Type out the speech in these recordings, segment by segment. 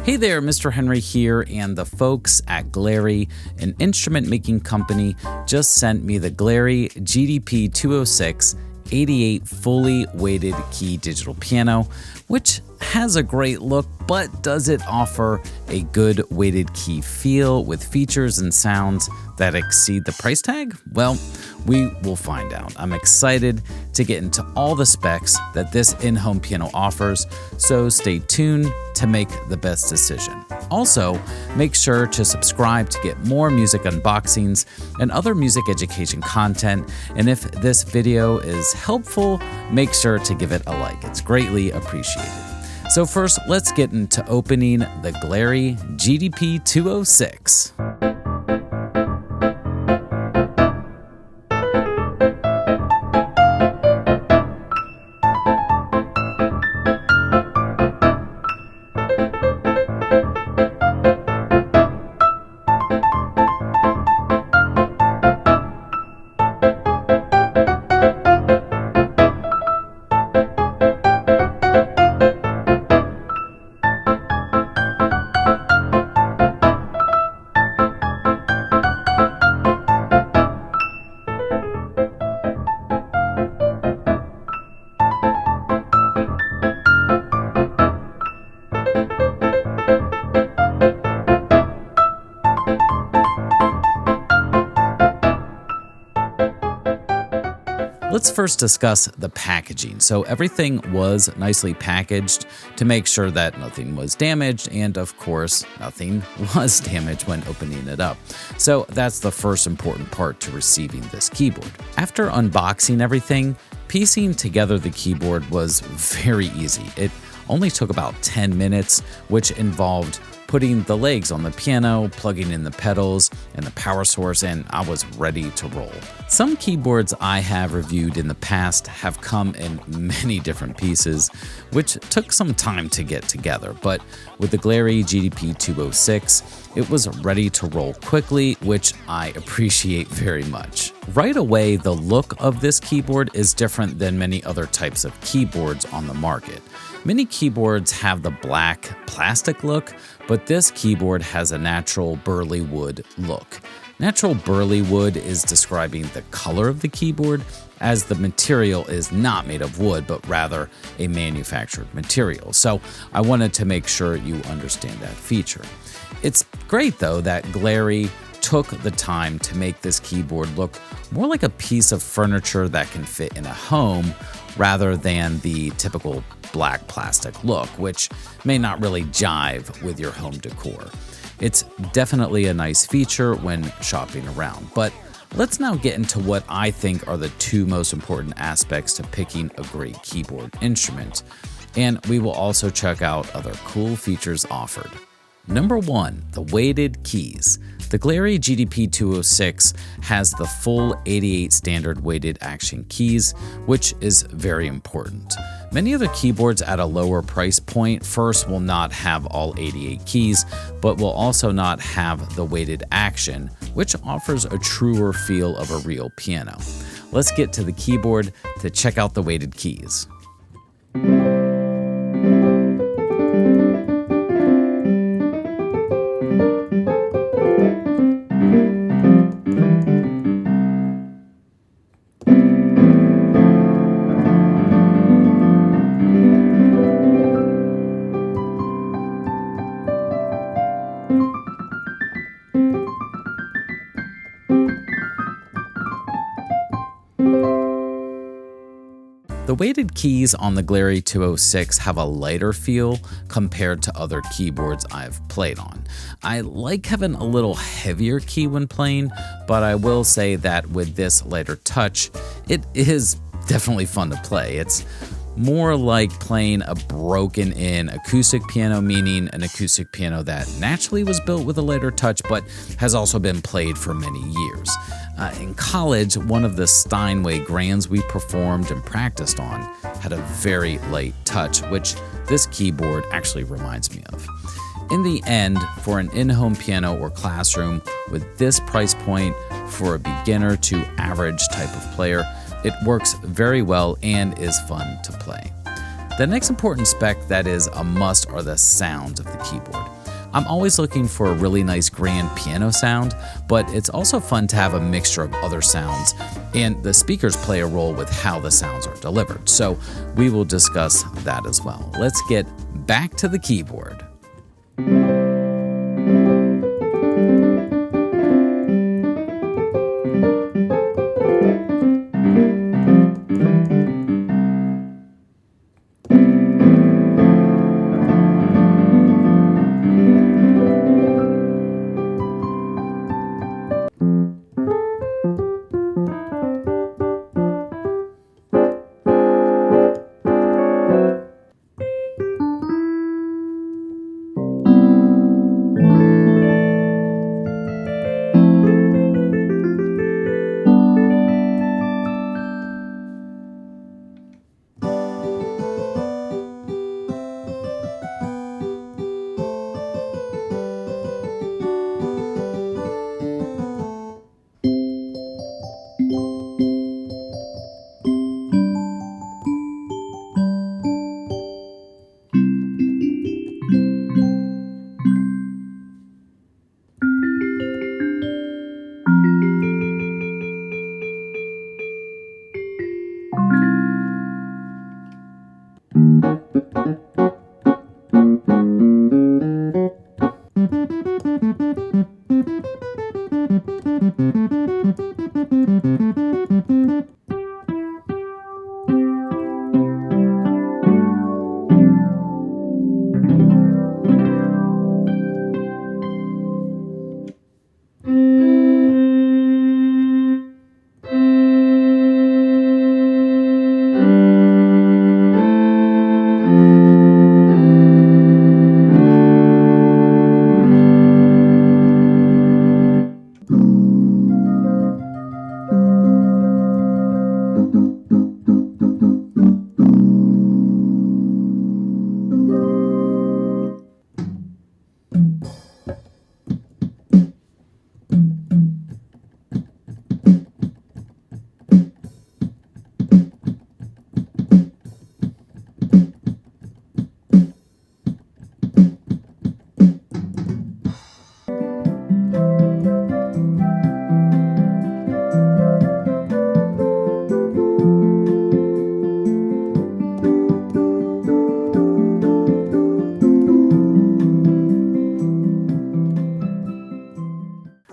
Hey there, Mr. Henry here, and the folks at Glarry, an instrument making company, just sent me the Glarry GDP 206 88 fully weighted key digital piano, which has a great look, but does it offer a good weighted key feel with features and sounds that exceed the price tag? Well, we will find out. I'm excited to get into all the specs that this in-home piano offers, so stay tuned to make the best decision. Also, make sure to subscribe to get more music unboxings and other music education content. And if this video is helpful, make sure to give it a like. It's greatly appreciated. So first, let's get into opening the Glarry GDP 206. Let's first discuss the packaging. So everything was nicely packaged to make sure that nothing was damaged, and of course, nothing was damaged when opening it up. So that's the first important part to receiving this keyboard. After unboxing everything, piecing together the keyboard was very easy. It only took about 10 minutes, which involved putting the legs on the piano, plugging in the pedals and the power source, and I was ready to roll. Some keyboards I have reviewed in the past have come in many different pieces, which took some time to get together, but with the Glarry GDP 206, it was ready to roll quickly, which I appreciate very much. Right away, the look of this keyboard is different than many other types of keyboards on the market. Many keyboards have the black plastic look, but this keyboard has a natural burly wood look. Natural burly wood is describing the color of the keyboard, as the material is not made of wood, but rather a manufactured material. So I wanted to make sure you understand that feature. It's great though that Glarry took the time to make this keyboard look more like a piece of furniture that can fit in a home rather than the typical black plastic look, which may not really jive with your home decor. It's definitely a nice feature when shopping around, but let's now get into what I think are the two most important aspects to picking a great keyboard instrument, and we will also check out other cool features offered. Number 1, the weighted keys. The Glarry GDP 206 has the full 88 standard weighted action keys, which is very important. Many other keyboards at a lower price point first will not have all 88 keys, but will also not have the weighted action, which offers a truer feel of a real piano. Let's get to the keyboard to check out the weighted keys. The weighted keys on the Glarry 206 have a lighter feel compared to other keyboards I've played on. I like having a little heavier key when playing, but I will say that with this lighter touch, it is definitely fun to play. It's more like playing a broken-in acoustic piano, meaning an acoustic piano that naturally was built with a lighter touch but has also been played for many years. In college, one of the Steinway grands we performed and practiced on had a very light touch, which this keyboard actually reminds me of. In the end, for an in-home piano or classroom with this price point for a beginner to average type of player, it works very well and is fun to play. The next important spec that is a must are the sounds of the keyboard. I'm always looking for a really nice grand piano sound, but it's also fun to have a mixture of other sounds, and the speakers play a role with how the sounds are delivered. So we will discuss that as well. Let's get back to the keyboard.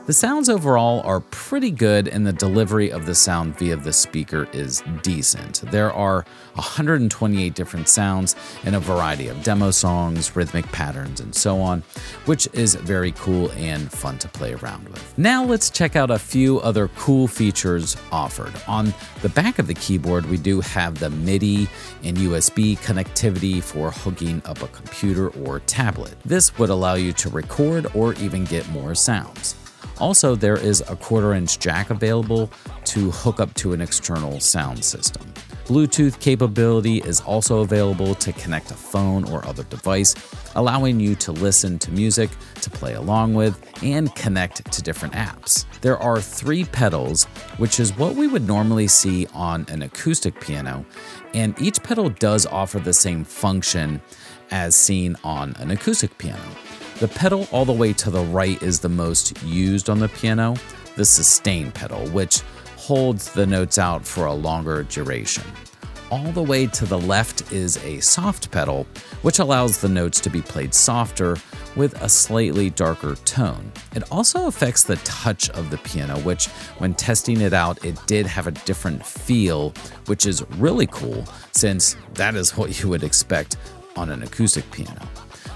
The sounds overall are pretty good, and the delivery of the sound via the speaker is decent. There are 128 different sounds in a variety of demo songs, rhythmic patterns, and so on, which is very cool and fun to play around with. Now let's check out a few other cool features offered. On the back of the keyboard, we do have the MIDI and USB connectivity for hooking up a computer or tablet. This would allow you to record or even get more sounds. Also, there is a 1/4-inch jack available to hook up to an external sound system. Bluetooth capability is also available to connect a phone or other device, allowing you to listen to music, to play along with, and connect to different apps. There are 3 pedals, which is what we would normally see on an acoustic piano, and each pedal does offer the same function as seen on an acoustic piano. The pedal all the way to the right is the most used on the piano, the sustain pedal, which holds the notes out for a longer duration. All the way to the left is a soft pedal, which allows the notes to be played softer with a slightly darker tone. It also affects the touch of the piano, which when testing it out, it did have a different feel, which is really cool since that is what you would expect on an acoustic piano.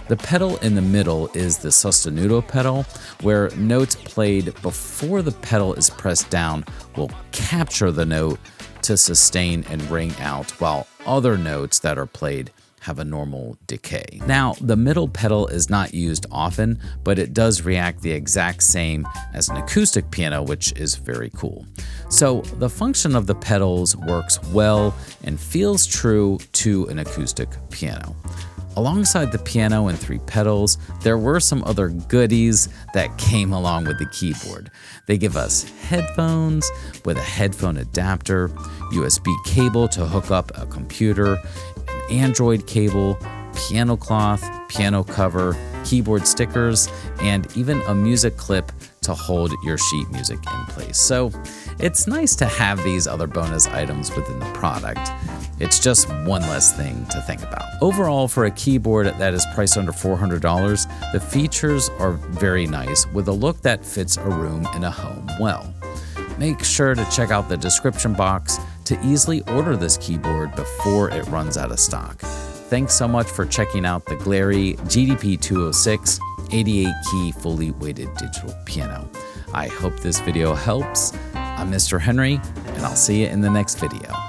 The pedal in the middle is the sostenuto pedal, where notes played before the pedal is pressed down will capture the note to sustain and ring out, while other notes that are played have a normal decay. Now, the middle pedal is not used often, but it does react the exact same as an acoustic piano, which is very cool. So the function of the pedals works well and feels true to an acoustic piano. Alongside the piano and 3 pedals, there were some other goodies that came along with the keyboard. They give us headphones with a headphone adapter, USB cable to hook up a computer, an Android cable, piano cloth, piano cover, keyboard stickers, and even a music clip to hold your sheet music in place. So it's nice to have these other bonus items within the product. It's just one less thing to think about. Overall, for a keyboard that is priced under $400, the features are very nice with a look that fits a room in a home well. Make sure to check out the description box to easily order this keyboard before it runs out of stock. Thanks so much for checking out the Glarry GDP 206 88-key fully weighted digital piano. I hope this video helps. I'm Mr. Henry, and I'll see you in the next video.